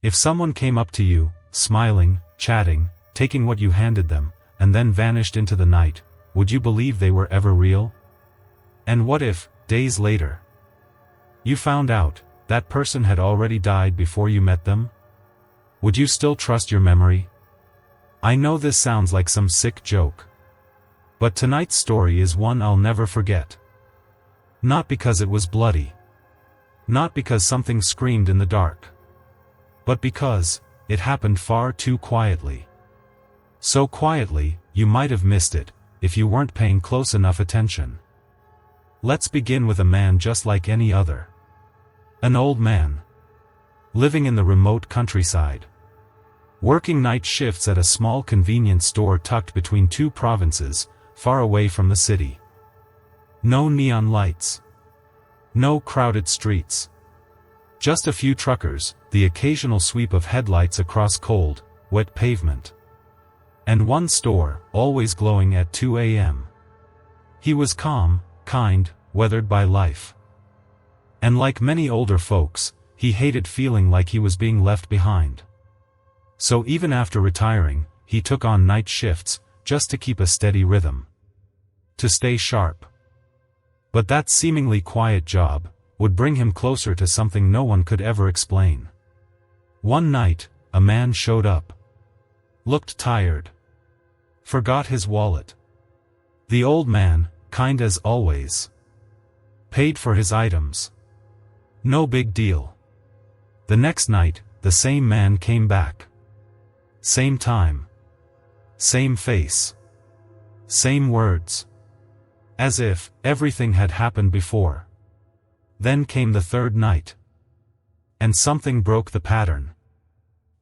If someone came up to you, smiling, chatting, taking what you handed them, and then vanished into the night, would you believe they were ever real? And what if, days later, you found out that person had already died before you met them? Would you still trust your memory? I know this sounds like some sick joke, but tonight's story is one I'll never forget. Not because it was bloody. Not because something screamed in the dark. But because it happened far too quietly. So quietly, you might have missed it, if you weren't paying close enough attention. Let's begin with a man just like any other. An old man. Living in the remote countryside. Working night shifts at a small convenience store tucked between two provinces, far away from the city. No neon lights. No crowded streets. Just a few truckers, the occasional sweep of headlights across cold, wet pavement. And one store, always glowing at 2 a.m. He was calm, kind, weathered by life. And like many older folks, he hated feeling like he was being left behind. So even after retiring, he took on night shifts, just to keep a steady rhythm. To stay sharp. But that seemingly quiet job would bring him closer to something no one could ever explain. One night, a man showed up. Looked tired. Forgot his wallet. The old man, kind as always. Paid for his items. No big deal. The next night, the same man came back. Same time. Same face. Same words. As if everything had happened before. Then came the third night. And something broke the pattern.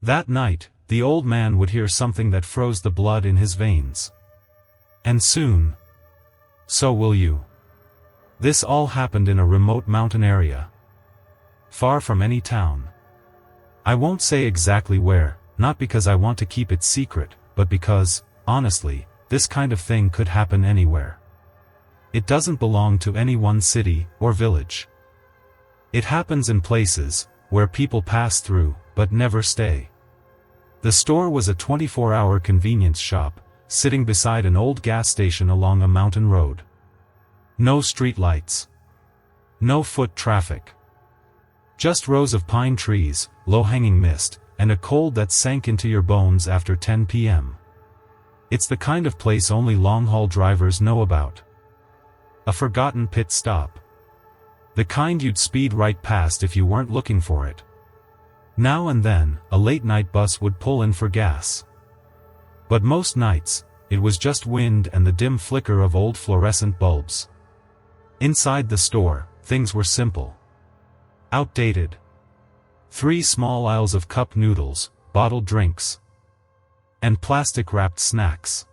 That night, the old man would hear something that froze the blood in his veins. And soon, so will you. This all happened in a remote mountain area. Far from any town. I won't say exactly where, not because I want to keep it secret, but because, honestly, this kind of thing could happen anywhere. It doesn't belong to any one city or village. It happens in places where people pass through, but never stay. The store was a 24-hour convenience shop, sitting beside an old gas station along a mountain road. No street lights. No foot traffic. Just rows of pine trees, low-hanging mist, and a cold that sank into your bones after 10 p.m. It's the kind of place only long-haul drivers know about. A forgotten pit stop. The kind you'd speed right past if you weren't looking for it. Now and then, a late-night bus would pull in for gas. But most nights, it was just wind and the dim flicker of old fluorescent bulbs. Inside the store, things were simple. Outdated. 3 small aisles of cup noodles, bottled drinks, and plastic-wrapped snacks.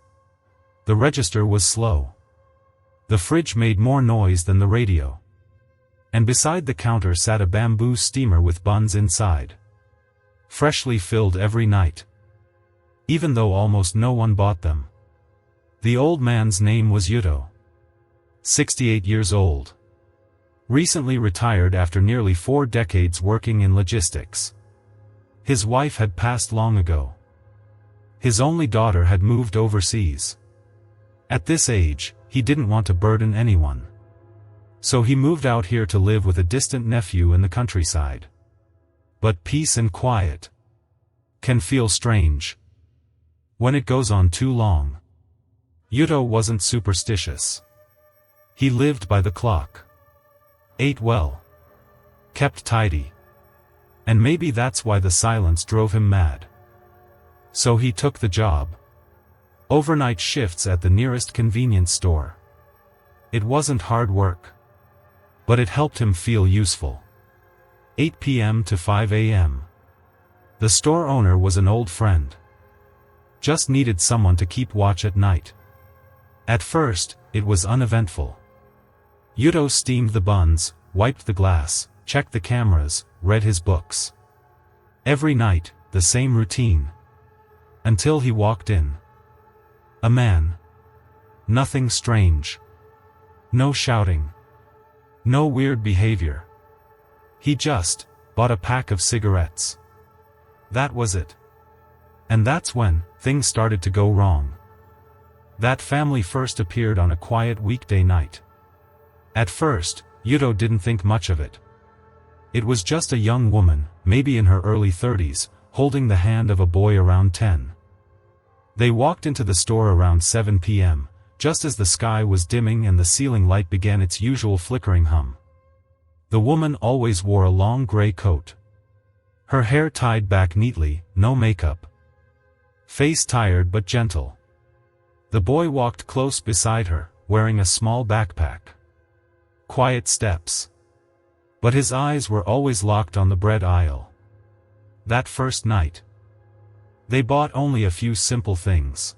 The register was slow. The fridge made more noise than the radio. And beside the counter sat a bamboo steamer with buns inside. Freshly filled every night. Even though almost no one bought them. The old man's name was Yuto. 68 years old. Recently retired after nearly 4 decades working in logistics. His wife had passed long ago. His only daughter had moved overseas. At this age, he didn't want to burden anyone. So he moved out here to live with a distant nephew in the countryside. But peace and quiet can feel strange when it goes on too long. Yuto wasn't superstitious. He lived by the clock. Ate well. Kept tidy. And maybe that's why the silence drove him mad. So he took the job. Overnight shifts at the nearest convenience store. It wasn't hard work. But it helped him feel useful. 8 p.m. to 5 a.m. The store owner was an old friend. Just needed someone to keep watch at night. At first, it was uneventful. Yuto steamed the buns, wiped the glass, checked the cameras, read his books. Every night, the same routine. Until he walked in. A man. Nothing strange. No shouting. No weird behavior. He just bought a pack of cigarettes. That was it. And that's when things started to go wrong. That family first appeared on a quiet weekday night. At first, Yuto didn't think much of it. It was just a young woman, maybe in her early 30s, holding the hand of a boy around 10. They walked into the store around 7 p.m., just as the sky was dimming and the ceiling light began its usual flickering hum. The woman always wore a long gray coat. Her hair tied back neatly, no makeup. Face tired but gentle. The boy walked close beside her, wearing a small backpack. Quiet steps. But his eyes were always locked on the bread aisle. That first night, they bought only a few simple things.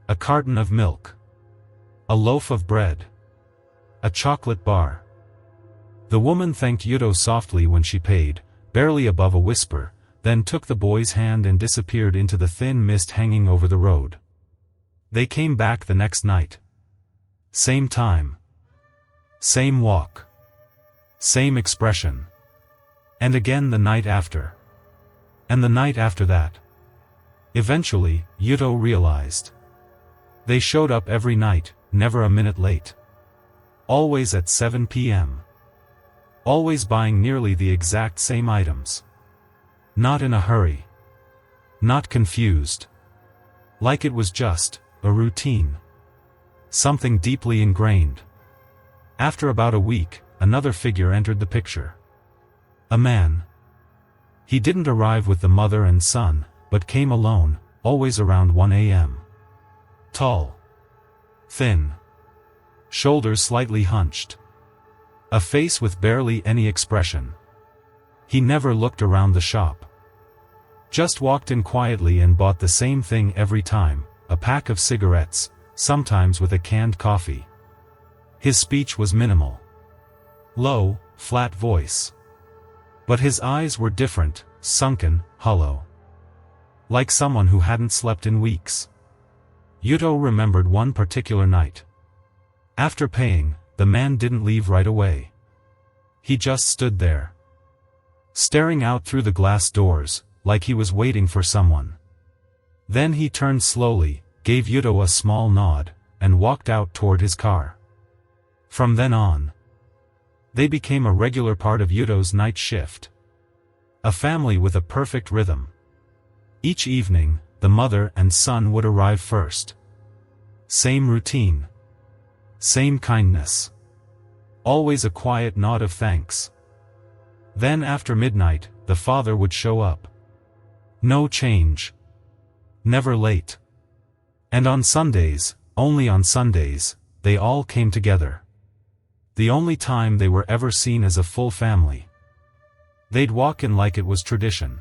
A carton of milk. A loaf of bread. A chocolate bar. The woman thanked Yuto softly when she paid, barely above a whisper, then took the boy's hand and disappeared into the thin mist hanging over the road. They came back the next night. Same time. Same walk. Same expression. And again the night after. And the night after that. Eventually, Yuto realized. They showed up every night, never a minute late. Always at 7 p.m. Always buying nearly the exact same items. Not in a hurry. Not confused. Like it was just a routine. Something deeply ingrained. After about a week, another figure entered the picture. A man. He didn't arrive with the mother and son, but came alone, always around 1 a.m. Tall. Thin. Shoulders slightly hunched. A face with barely any expression. He never looked around the shop. Just walked in quietly and bought the same thing every time, a pack of cigarettes, sometimes with a canned coffee. His speech was minimal. Low, flat voice. But his eyes were different, sunken, hollow. Like someone who hadn't slept in weeks. Yuto remembered one particular night. After paying, the man didn't leave right away. He just stood there. Staring out through the glass doors, like he was waiting for someone. Then he turned slowly, gave Yuto a small nod, and walked out toward his car. From then on, they became a regular part of Yuto's night shift. A family with a perfect rhythm. Each evening, the mother and son would arrive first. Same routine. Same kindness. Always a quiet nod of thanks. Then after midnight, the father would show up. No change. Never late. And on Sundays, only on Sundays, they all came together. The only time they were ever seen as a full family. They'd walk in like it was tradition.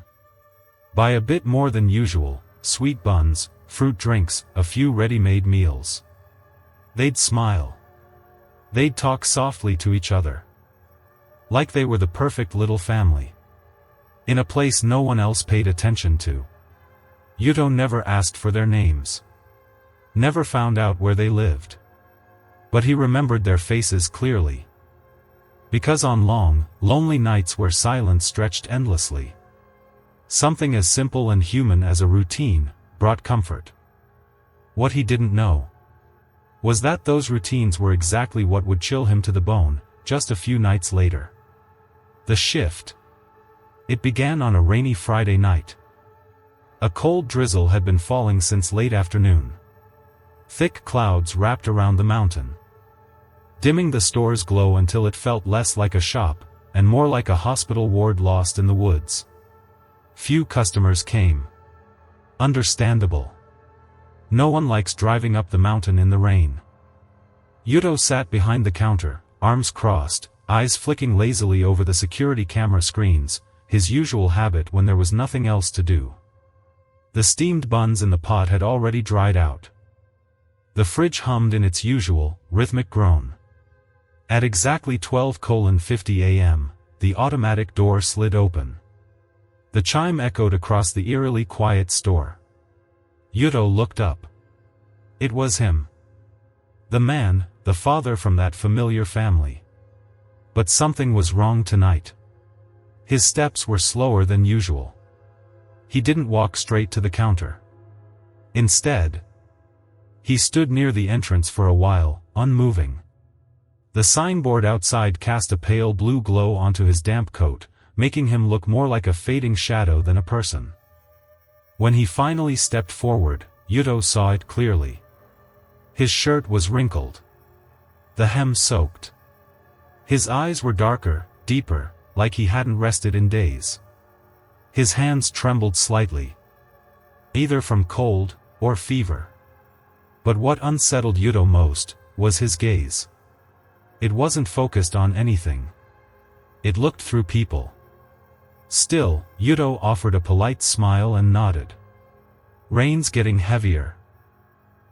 Buy a bit more than usual, sweet buns, fruit drinks, a few ready-made meals. They'd smile. They'd talk softly to each other. Like they were the perfect little family. In a place no one else paid attention to. Yuto never asked for their names. Never found out where they lived. But he remembered their faces clearly. Because on long, lonely nights where silence stretched endlessly, something as simple and human as a routine brought comfort. What he didn't know was that those routines were exactly what would chill him to the bone, just a few nights later. The shift. It began on a rainy Friday night. A cold drizzle had been falling since late afternoon. Thick clouds wrapped around the mountain, dimming the store's glow until it felt less like a shop, and more like a hospital ward lost in the woods. Few customers came. Understandable. No one likes driving up the mountain in the rain. Yuto sat behind the counter, arms crossed, eyes flicking lazily over the security camera screens, his usual habit when there was nothing else to do. The steamed buns in the pot had already dried out. The fridge hummed in its usual, rhythmic groan. At exactly 12:50 a.m., the automatic door slid open. The chime echoed across the eerily quiet store. Yuto looked up. It was him. The man, the father from that familiar family. But something was wrong tonight. His steps were slower than usual. He didn't walk straight to the counter. Instead, he stood near the entrance for a while, unmoving. The signboard outside cast a pale blue glow onto his damp coat, making him look more like a fading shadow than a person. When he finally stepped forward, Yuto saw it clearly. His shirt was wrinkled. The hem soaked. His eyes were darker, deeper, like he hadn't rested in days. His hands trembled slightly, either from cold or fever. But what unsettled Yuto most was his gaze. It wasn't focused on anything. It looked through people. Still, Yuto offered a polite smile and nodded. "Rain's getting heavier."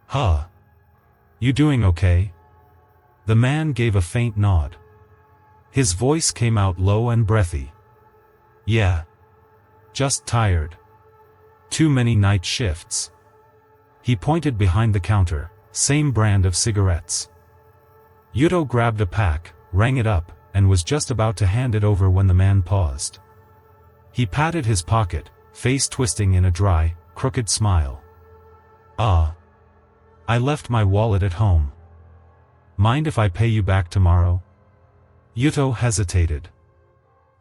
"Huh. You doing okay?" The man gave a faint nod. His voice came out low and breathy. "Yeah. Just tired. Too many night shifts." He pointed behind the counter, same brand of cigarettes. Yuto grabbed a pack, rang it up, and was just about to hand it over when the man paused. He patted his pocket, face twisting in a dry, crooked smile. "Ah. I left my wallet at home. Mind if I pay you back tomorrow?" Yuto hesitated.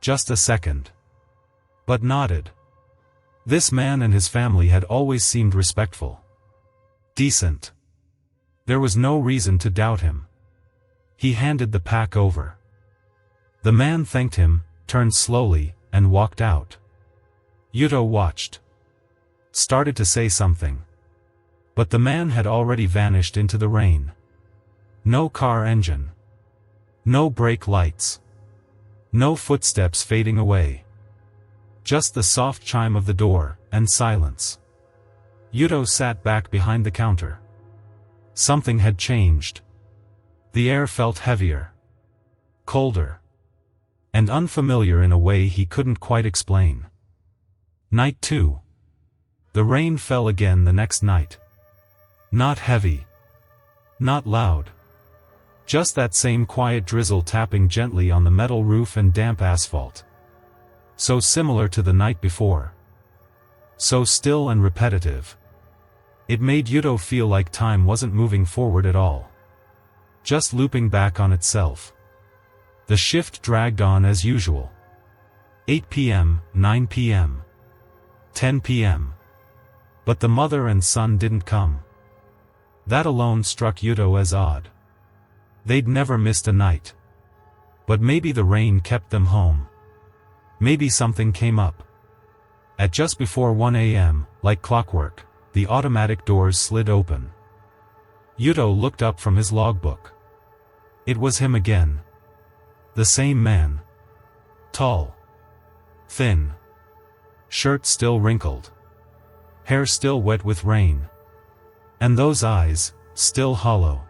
Just a second. But nodded. This man and his family had always seemed respectful. Decent. There was no reason to doubt him. He handed the pack over. The man thanked him, turned slowly, and walked out. Yuto watched. Started to say something. But the man had already vanished into the rain. No car engine. No brake lights. No footsteps fading away. Just the soft chime of the door, and silence. Yuto sat back behind the counter. Something had changed. The air felt heavier. Colder. And unfamiliar in a way he couldn't quite explain. Night 2. The rain fell again the next night. Not heavy. Not loud. Just that same quiet drizzle tapping gently on the metal roof and damp asphalt. So similar to the night before. So still and repetitive. It made Yuto feel like time wasn't moving forward at all. Just looping back on itself. The shift dragged on as usual. 8 p.m., 9 p.m. 10 p.m. But the mother and son didn't come. That alone struck Yuto as odd. They'd never missed a night. But maybe the rain kept them home. Maybe something came up. At just before 1 a.m., like clockwork, the automatic doors slid open. Yuto looked up from his logbook. It was him again. The same man. Tall. Thin. Shirt still wrinkled. Hair still wet with rain. And those eyes, still hollow.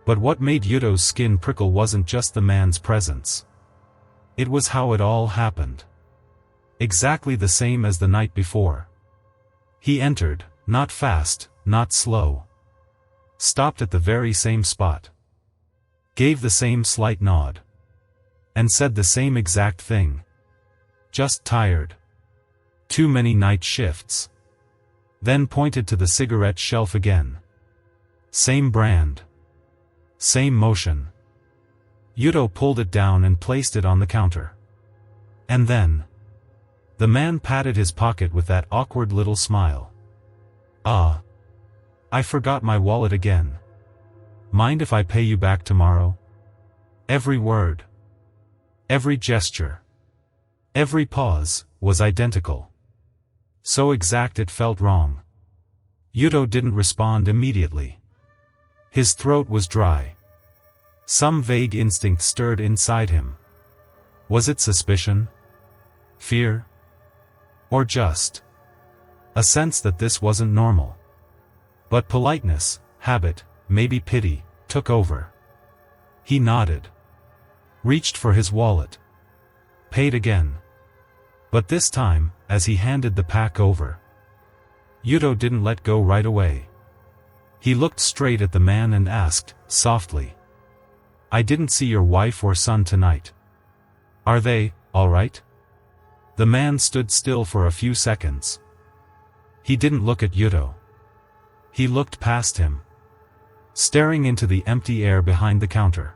But what made Yuto's skin prickle wasn't just the man's presence. It was how it all happened. Exactly the same as the night before. He entered, not fast, not slow. Stopped at the very same spot. Gave the same slight nod. And said the same exact thing. Just tired. Too many night shifts. Then pointed to the cigarette shelf again. Same brand. Same motion. Yuto pulled it down and placed it on the counter. And then, the man patted his pocket with that awkward little smile. "Ah. I forgot my wallet again. Mind if I pay you back tomorrow?" Every word. Every gesture. Every pause, was identical. So exact it felt wrong. Yuto didn't respond immediately. His throat was dry. Some vague instinct stirred inside him. Was it suspicion? Fear? Or just a sense that this wasn't normal? But politeness, habit, maybe pity, took over. He nodded. Reached for his wallet. Paid again. But this time, as he handed the pack over, Yuto didn't let go right away. He looked straight at the man and asked, softly. "I didn't see your wife or son tonight. Are they, all right?" The man stood still for a few seconds. He didn't look at Yuto. He looked past him, staring into the empty air behind the counter.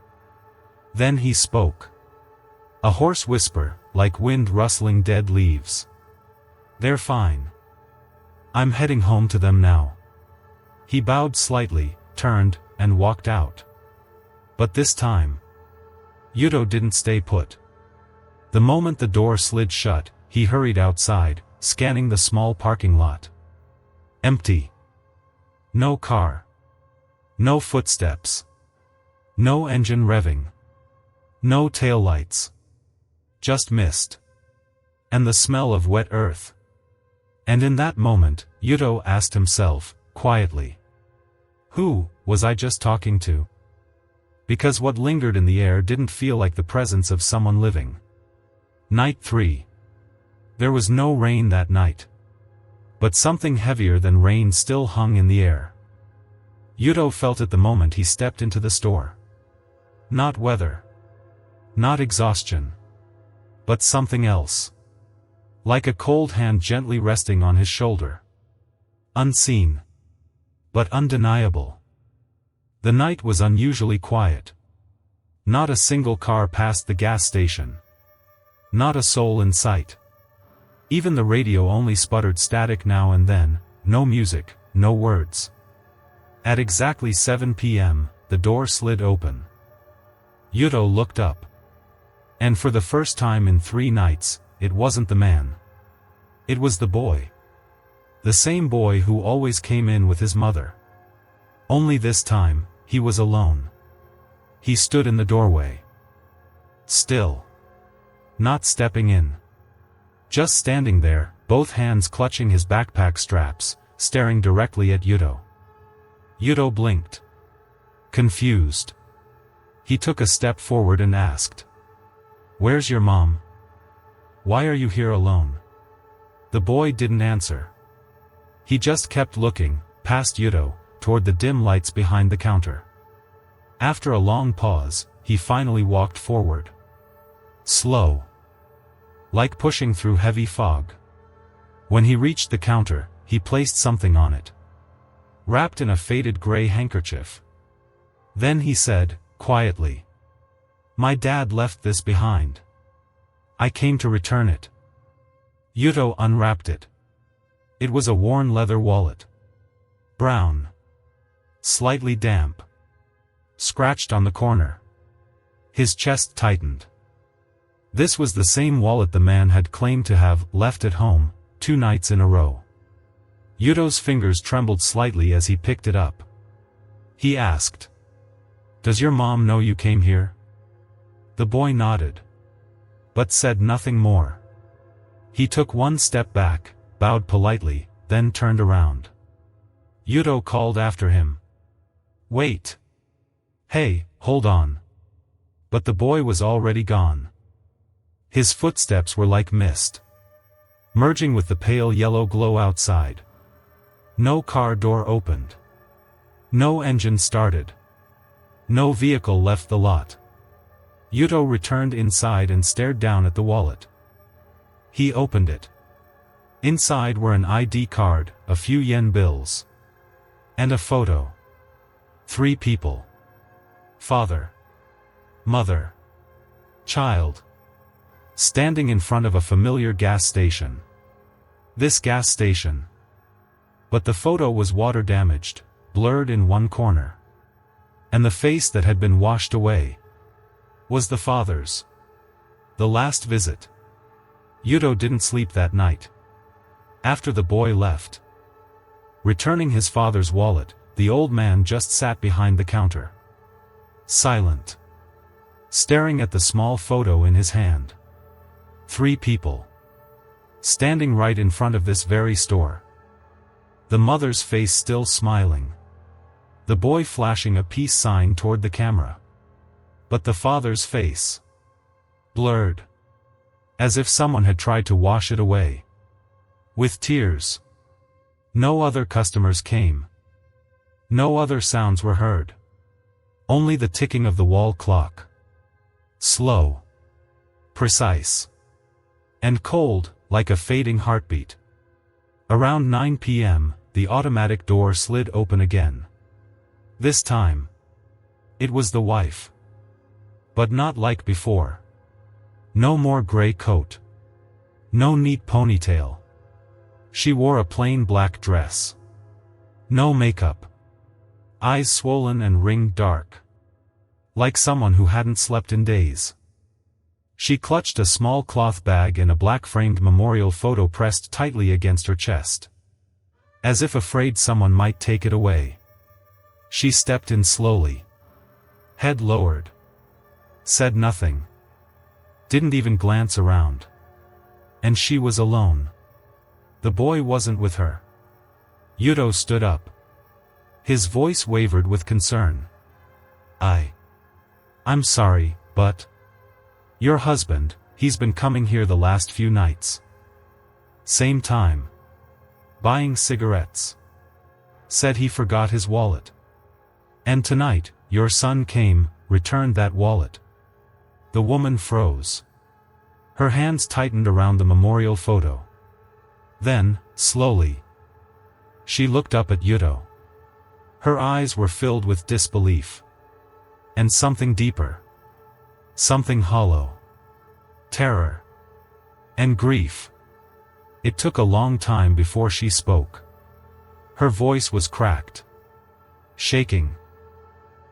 Then he spoke. A hoarse whisper, like wind rustling dead leaves. "They're fine. I'm heading home to them now." He bowed slightly, turned, and walked out. But this time, Yuto didn't stay put. The moment the door slid shut, he hurried outside, scanning the small parking lot. Empty. No car. No footsteps. No engine revving. No taillights. Just mist. And the smell of wet earth. And in that moment, Yuto asked himself, quietly, who was I just talking to? Because what lingered in the air didn't feel like the presence of someone living. Night 3. There was no rain that night. But something heavier than rain still hung in the air. Yuto felt it the moment he stepped into the store. Not weather. Not exhaustion. But something else. Like a cold hand gently resting on his shoulder. Unseen. But undeniable. The night was unusually quiet. Not a single car passed the gas station. Not a soul in sight. Even the radio only sputtered static now and then, no music, no words. At exactly 7 p.m., the door slid open. Yuto looked up. And for the first time in 3 nights, it wasn't the man. It was the boy. The same boy who always came in with his mother. Only this time, he was alone. He stood in the doorway. Still. Not stepping in. Just standing there, both hands clutching his backpack straps, staring directly at Yuto. Yuto blinked. Confused. He took a step forward and asked. "Where's your mom? Why are you here alone?" The boy didn't answer. He just kept looking, past Yuto, toward the dim lights behind the counter. After a long pause, he finally walked forward. Slow. Like pushing through heavy fog. When he reached the counter, he placed something on it. Wrapped in a faded gray handkerchief. Then he said, quietly. "My dad left this behind. I came to return it." Yuto unwrapped it. It was a worn leather wallet. Brown. Slightly damp. Scratched on the corner. His chest tightened. This was the same wallet the man had claimed to have left at home, 2 nights in a row. Yuto's fingers trembled slightly as he picked it up. He asked, "Does your mom know you came here?" The boy nodded. But said nothing more. He took 1 step back, bowed politely, then turned around. Yuto called after him. "Wait. Hey, hold on." But the boy was already gone. His footsteps were like mist. Merging with the pale yellow glow outside. No car door opened. No engine started. No vehicle left the lot. Yuto returned inside and stared down at the wallet. He opened it. Inside were an ID card, a few yen bills. And a photo. 3 people. Father. Mother. Child. Standing in front of a familiar gas station. This gas station. But the photo was water damaged, blurred in one corner. And the face that had been washed away was the father's. The last visit. Yuto didn't sleep that night. After the boy left. Returning his father's wallet, the old man just sat behind the counter. Silent. Staring at the small photo in his hand. 3 people. Standing right in front of this very store. The mother's face still smiling. The boy flashing a peace sign toward the camera. But the father's face. Blurred. As if someone had tried to wash it away. With tears. No other customers came. No other sounds were heard. Only the ticking of the wall clock. Slow. Precise. And cold, like a fading heartbeat. Around 9 p.m., the automatic door slid open again. This time, it was the wife. But not like before. No more gray coat. No neat ponytail. She wore a plain black dress. No makeup. Eyes swollen and ringed dark. Like someone who hadn't slept in days. She clutched a small cloth bag and a black-framed memorial photo pressed tightly against her chest. As if afraid someone might take it away. She stepped in slowly. Head lowered. Said nothing. Didn't even glance around. And she was alone. The boy wasn't with her. Yuto stood up. His voice wavered with concern. I'm sorry, but... Your husband, he's been coming here the last few nights. Same time. Buying cigarettes. Said he forgot his wallet. And tonight, your son came, returned that wallet. The woman froze. Her hands tightened around the memorial photo. Then, slowly, she looked up at Yuto. Her eyes were filled with disbelief. And something deeper. Something hollow. Terror. And grief. It took a long time before she spoke. Her voice was cracked. Shaking.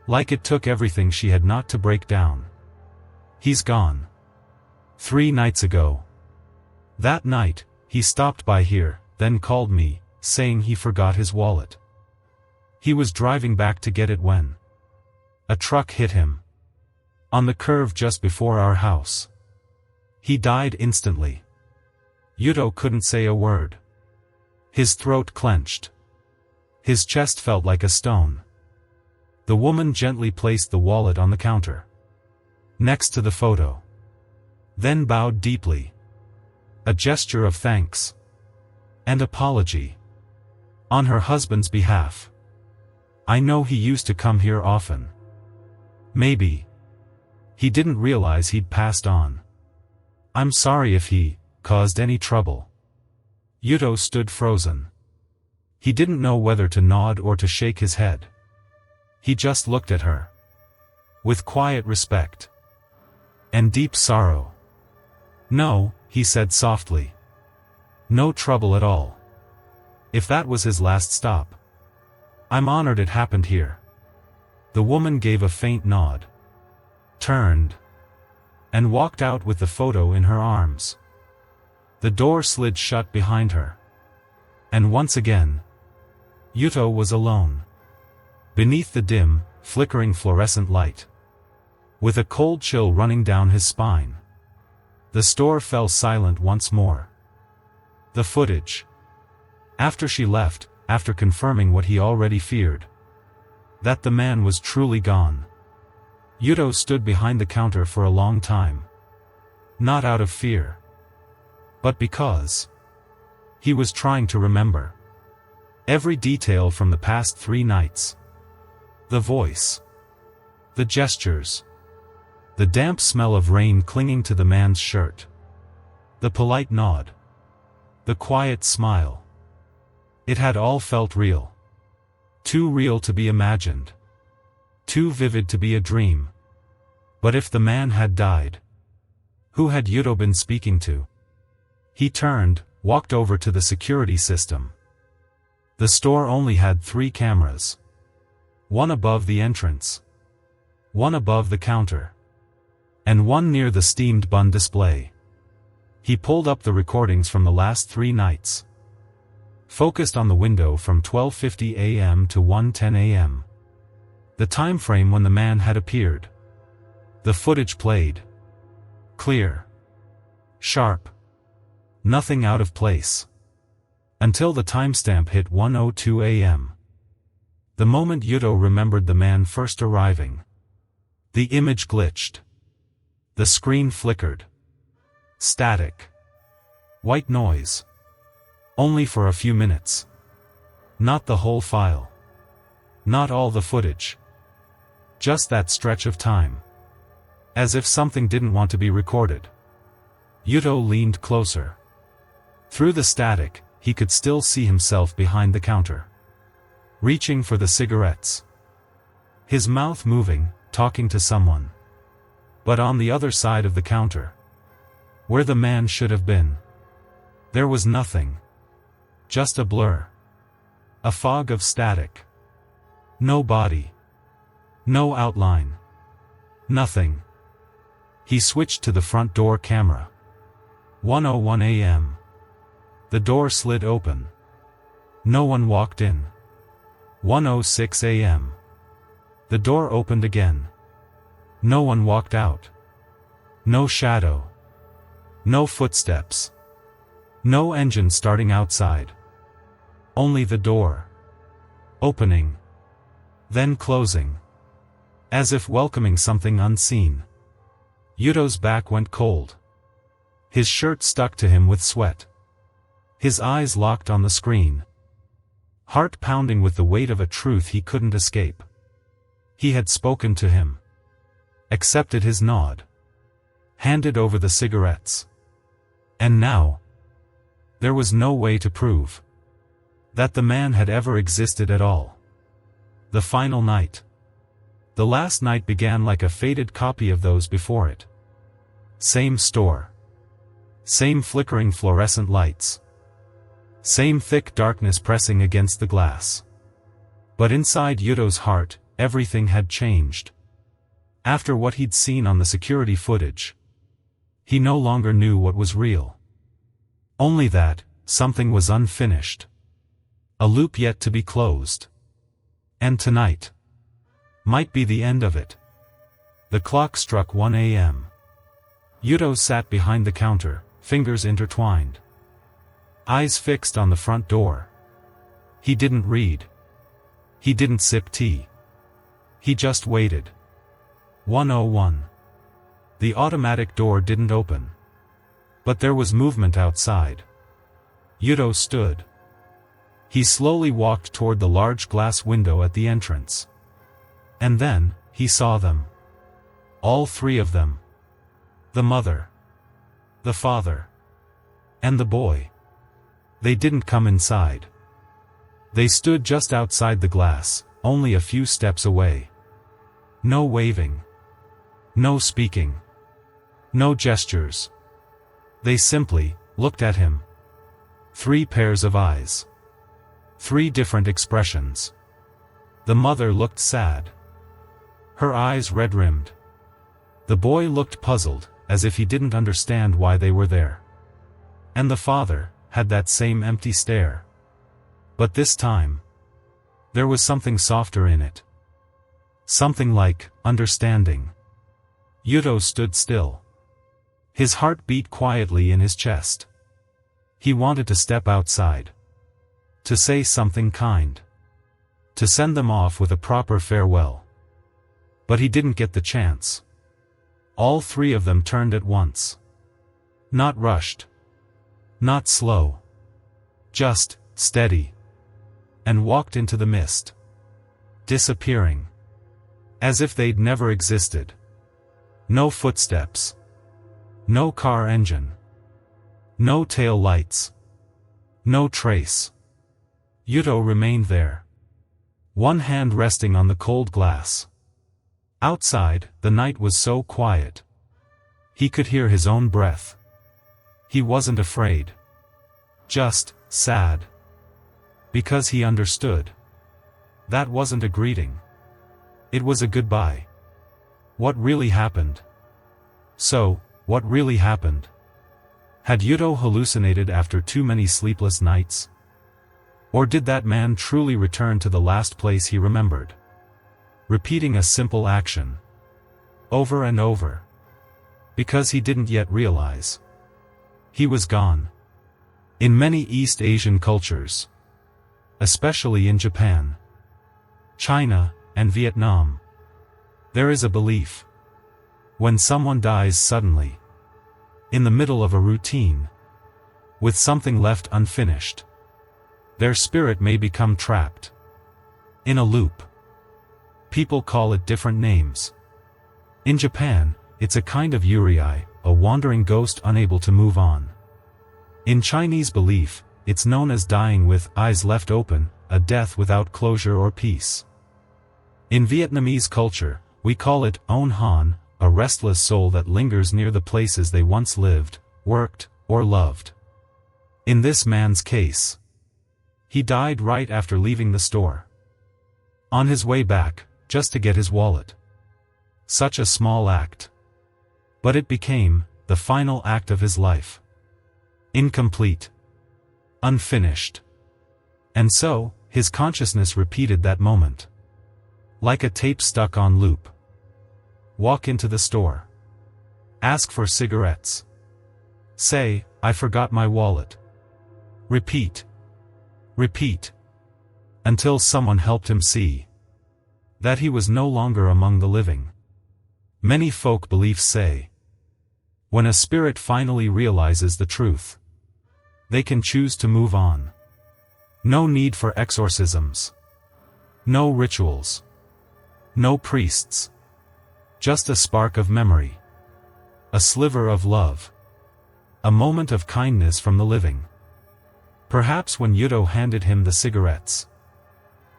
Like it took everything she had not to break down. He's gone. 3 nights ago. That night, he stopped by here, then called me, saying he forgot his wallet. He was driving back to get it when a truck hit him. On the curve just before our house. He died instantly. Yuto couldn't say a word. His throat clenched. His chest felt like a stone. The woman gently placed the wallet on the counter. Next to the photo. Then bowed deeply. A gesture of thanks. And apology. On her husband's behalf. I know he used to come here often. Maybe. He didn't realize he'd passed on. I'm sorry if he caused any trouble. Yuto stood frozen. He didn't know whether to nod or to shake his head. He just looked at her. With quiet respect. And deep sorrow. No, he said softly. No trouble at all. If that was his last stop. I'm honored it happened here. The woman gave a faint nod. Turned. And walked out with the photo in her arms. The door slid shut behind her. And once again, Yuto was alone. Beneath the dim, flickering fluorescent light. With a cold chill running down his spine. The store fell silent once more. The footage. After she left, after confirming what he already feared. That the man was truly gone. Yuto stood behind the counter for a long time. Not out of fear. But because he was trying to remember. Every detail from the past 3 nights. The voice. The gestures. The damp smell of rain clinging to the man's shirt. The polite nod. The quiet smile. It had all felt real. Too real to be imagined. Too vivid to be a dream. But if the man had died, who had Yuto been speaking to? He turned, walked over to the security system. The store only had 3 cameras. One above the entrance. One above the counter. And one near the steamed bun display. He pulled up the recordings from the last 3 nights. Focused on the window from 12:50 a.m. to 1:10 a.m. The time frame when the man had appeared. The footage played. Clear. Sharp. Nothing out of place. Until the timestamp hit 1:02 a.m. The moment Yuto remembered the man first arriving. The image glitched. The screen flickered. Static. White noise. Only for a few minutes. Not the whole file. Not all the footage. Just that stretch of time. As if something didn't want to be recorded. Yuto leaned closer. Through the static, he could still see himself behind the counter, reaching for the cigarettes. His mouth moving, talking to someone. But on the other side of the counter, where the man should have been, there was nothing. Just a blur. A fog of static. No body. No outline. Nothing. He switched to the front door camera. 1:01 a.m. The door slid open. No one walked in. 1:06 a.m. The door opened again. No one walked out. No shadow. No footsteps. No engine starting outside. Only the door. Opening. Then closing. As if welcoming something unseen. Yuto's back went cold. His shirt stuck to him with sweat. His eyes locked on the screen. Heart pounding with the weight of a truth he couldn't escape. He had spoken to him. Accepted his nod. Handed over the cigarettes. And now, there was no way to prove that the man had ever existed at all. The final night. The last night began like a faded copy of those before it. Same store. Same flickering fluorescent lights. Same thick darkness pressing against the glass. But inside Yuto's heart, everything had changed. After what he'd seen on the security footage, he no longer knew what was real. Only that, something was unfinished. A loop yet to be closed. And tonight might be the end of it. The clock struck 1 a.m. Yuto sat behind the counter, fingers intertwined. Eyes fixed on the front door. He didn't read. He didn't sip tea. He just waited. 1:01. The automatic door didn't open. But there was movement outside. Yuto stood. He slowly walked toward the large glass window at the entrance. And then, he saw them. All three of them. The mother. The father. And the boy. They didn't come inside. They stood just outside the glass, only a few steps away. No waving. No speaking. No gestures. They simply looked at him. 3 pairs of eyes. 3 different expressions. The mother looked sad. Her eyes red-rimmed. The boy looked puzzled, as if he didn't understand why they were there. And the father had that same empty stare. But this time, there was something softer in it. Something like understanding. Yuto stood still. His heart beat quietly in his chest. He wanted to step outside. To say something kind. To send them off with a proper farewell. But he didn't get the chance. All 3 of them turned at once. Not rushed. Not slow. Just steady. And walked into the mist. Disappearing. As if they'd never existed. No footsteps. No car engine. No tail lights. No trace. Yuto remained there. One hand resting on the cold glass. Outside, the night was so quiet. He could hear his own breath. He wasn't afraid. Just sad. Because he understood. That wasn't a greeting. It was a goodbye. What really happened? So, what really happened? Had Yuto hallucinated after too many sleepless nights? Or did that man truly return to the last place he remembered? Repeating a simple action. Over and over. Because he didn't yet realize. He was gone. In many East Asian cultures. Especially in Japan, China, and Vietnam. There is a belief. When someone dies suddenly, in the middle of a routine, with something left unfinished, their spirit may become trapped in a loop. People call it different names. In Japan, it's a kind of yurei, a wandering ghost unable to move on. In Chinese belief, it's known as dying with eyes left open, a death without closure or peace. In Vietnamese culture, we call it on han, a restless soul that lingers near the places they once lived, worked, or loved. In this man's case, he died right after leaving the store. On his way back, just to get his wallet. Such a small act. But it became the final act of his life. Incomplete. Unfinished. And so, his consciousness repeated that moment. Like a tape stuck on loop. Walk into the store. Ask for cigarettes. Say, I forgot my wallet. Repeat. Repeat. Until someone helped him see that he was no longer among the living. Many folk beliefs say, when a spirit finally realizes the truth, they can choose to move on. No need for exorcisms. No rituals. No priests. Just a spark of memory. A sliver of love. A moment of kindness from the living. Perhaps when Yuto handed him the cigarettes.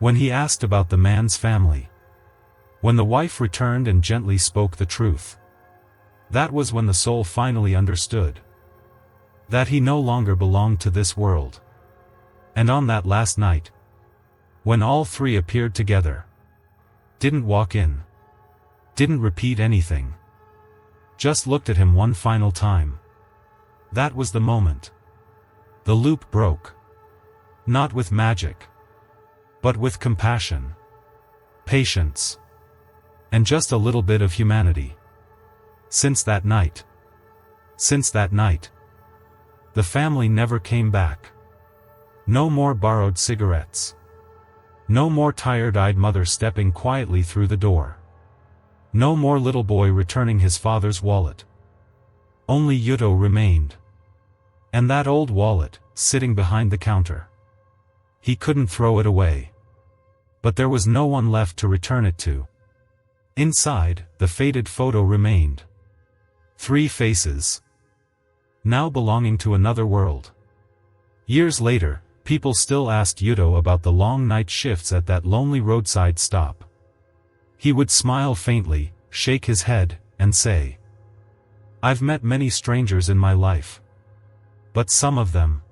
When he asked about the man's family. When the wife returned and gently spoke the truth. That was when the soul finally understood that he no longer belonged to this world. And on that last night, when all three appeared together, didn't walk in, didn't repeat anything, just looked at him one final time. That was the moment. The loop broke. Not with magic, but with compassion, patience, and just a little bit of humanity. Since that night, the family never came back. No more borrowed cigarettes. No more tired-eyed mother stepping quietly through the door. No more little boy returning his father's wallet. Only Yuto remained. And that old wallet, sitting behind the counter. He couldn't throw it away. But there was no one left to return it to. Inside, the faded photo remained. 3 faces. Now belonging to another world. Years later, people still asked Yuto about the long night shifts at that lonely roadside stop. He would smile faintly, shake his head, and say, I've met many strangers in my life. But some of them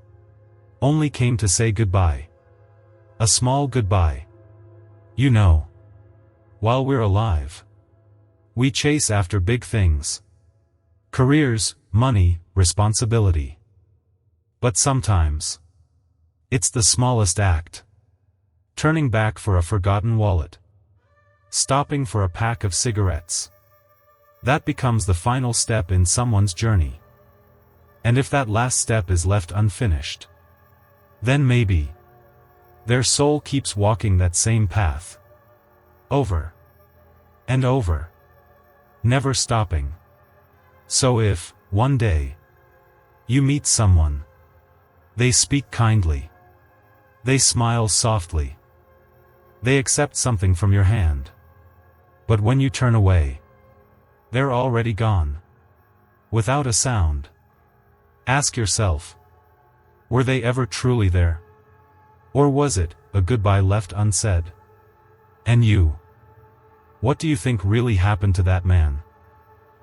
only came to say goodbye. A small goodbye. You know, while we're alive, we chase after big things. Careers, money, responsibility. But sometimes, it's the smallest act. Turning back for a forgotten wallet. Stopping for a pack of cigarettes. That becomes the final step in someone's journey. And if that last step is left unfinished, then maybe their soul keeps walking that same path. Over. And over. Never stopping. So if, one day, you meet someone, they speak kindly, they smile softly, they accept something from your hand, but when you turn away, they're already gone. Without a sound. Ask yourself, were they ever truly there? Or was it a goodbye left unsaid? And you? What do you think really happened to that man?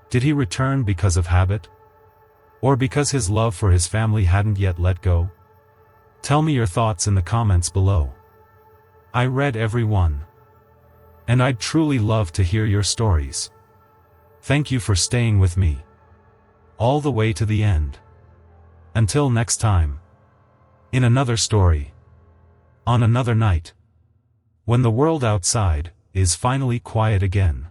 Did he return because of habit? Or because his love for his family hadn't yet let go? Tell me your thoughts in the comments below. I read every one. And I'd truly love to hear your stories. Thank you for staying with me all the way to the end. Until next time. In another story. On another night. When the world outside is finally quiet again.